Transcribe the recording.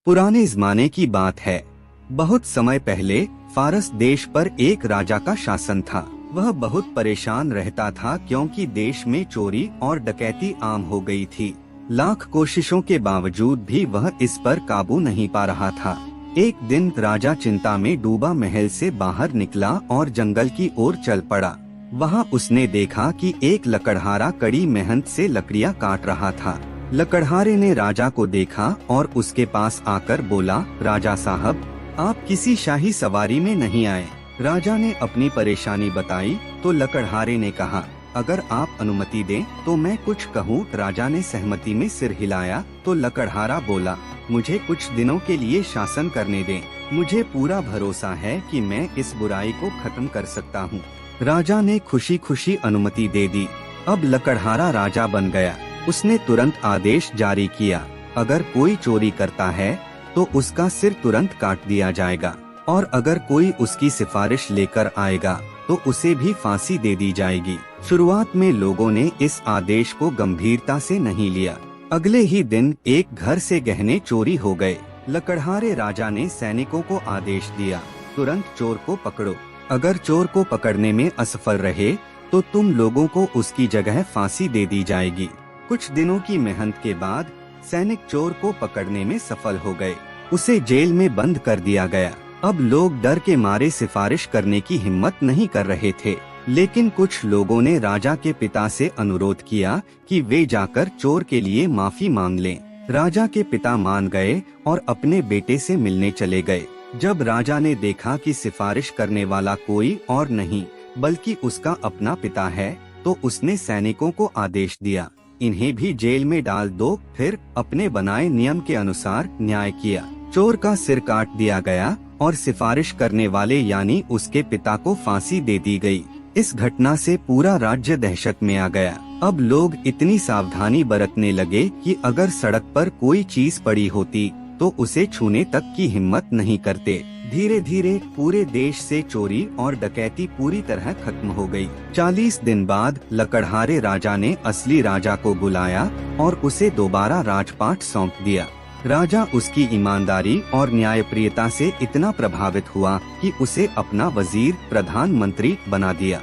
पुराने जमाने की बात है। बहुत समय पहले फारस देश पर एक राजा का शासन था। वह बहुत परेशान रहता था क्योंकि देश में चोरी और डकैती आम हो गई थी। लाख कोशिशों के बावजूद भी वह इस पर काबू नहीं पा रहा था। एक दिन राजा चिंता में डूबा महल से बाहर निकला और जंगल की ओर चल पड़ा। वहाँ उसने देखा कि एक लकड़हारा कड़ी मेहनत से लकड़ियाँ काट रहा था। लकड़हारे ने राजा को देखा और उसके पास आकर बोला, राजा साहब, आप किसी शाही सवारी में नहीं आए। राजा ने अपनी परेशानी बताई तो लकड़हारे ने कहा, अगर आप अनुमति दें तो मैं कुछ कहूँ। राजा ने सहमति में सिर हिलाया तो लकड़हारा बोला, मुझे कुछ दिनों के लिए शासन करने दें। मुझे पूरा भरोसा है कि मैं इस बुराई को खत्म कर सकता हूँ। राजा ने खुशी खुशी अनुमति दे दी। अब लकड़हारा राजा बन गया। उसने तुरंत आदेश जारी किया, अगर कोई चोरी करता है तो उसका सिर तुरंत काट दिया जाएगा और अगर कोई उसकी सिफारिश लेकर आएगा तो उसे भी फांसी दे दी जाएगी। शुरुआत में लोगों ने इस आदेश को गंभीरता से नहीं लिया। अगले ही दिन एक घर से गहने चोरी हो गए। लकड़हारे राजा ने सैनिकों को आदेश दिया, तुरंत चोर को पकड़ो। अगर चोर को पकड़ने में असफल रहे तो तुम लोगों को उसकी जगह फांसी दे दी जाएगी। कुछ दिनों की मेहनत के बाद सैनिक चोर को पकड़ने में सफल हो गए। उसे जेल में बंद कर दिया गया। अब लोग डर के मारे सिफारिश करने की हिम्मत नहीं कर रहे थे, लेकिन कुछ लोगों ने राजा के पिता से अनुरोध किया कि वे जाकर चोर के लिए माफी मांग लें। राजा के पिता मान गए और अपने बेटे से मिलने चले गए। जब राजा ने देखा कि सिफारिश करने वाला कोई और नहीं बल्कि उसका अपना पिता है, तो उसने सैनिकों को आदेश दिया, इन्हें भी जेल में डाल दो। फिर अपने बनाए नियम के अनुसार न्याय किया। चोर का सिर काट दिया गया और सिफारिश करने वाले यानी उसके पिता को फांसी दे दी गई। इस घटना से पूरा राज्य दहशत में आ गया। अब लोग इतनी सावधानी बरतने लगे कि अगर सड़क पर कोई चीज पड़ी होती तो उसे छूने तक की हिम्मत नहीं करते। धीरे धीरे पूरे देश से चोरी और डकैती पूरी तरह खत्म हो गई। 40 दिन बाद लकड़हारे राजा ने असली राजा को बुलाया और उसे दोबारा राजपाट सौंप दिया। राजा उसकी ईमानदारी और न्यायप्रियता से इतना प्रभावित हुआ कि उसे अपना वजीर प्रधानमंत्री बना दिया।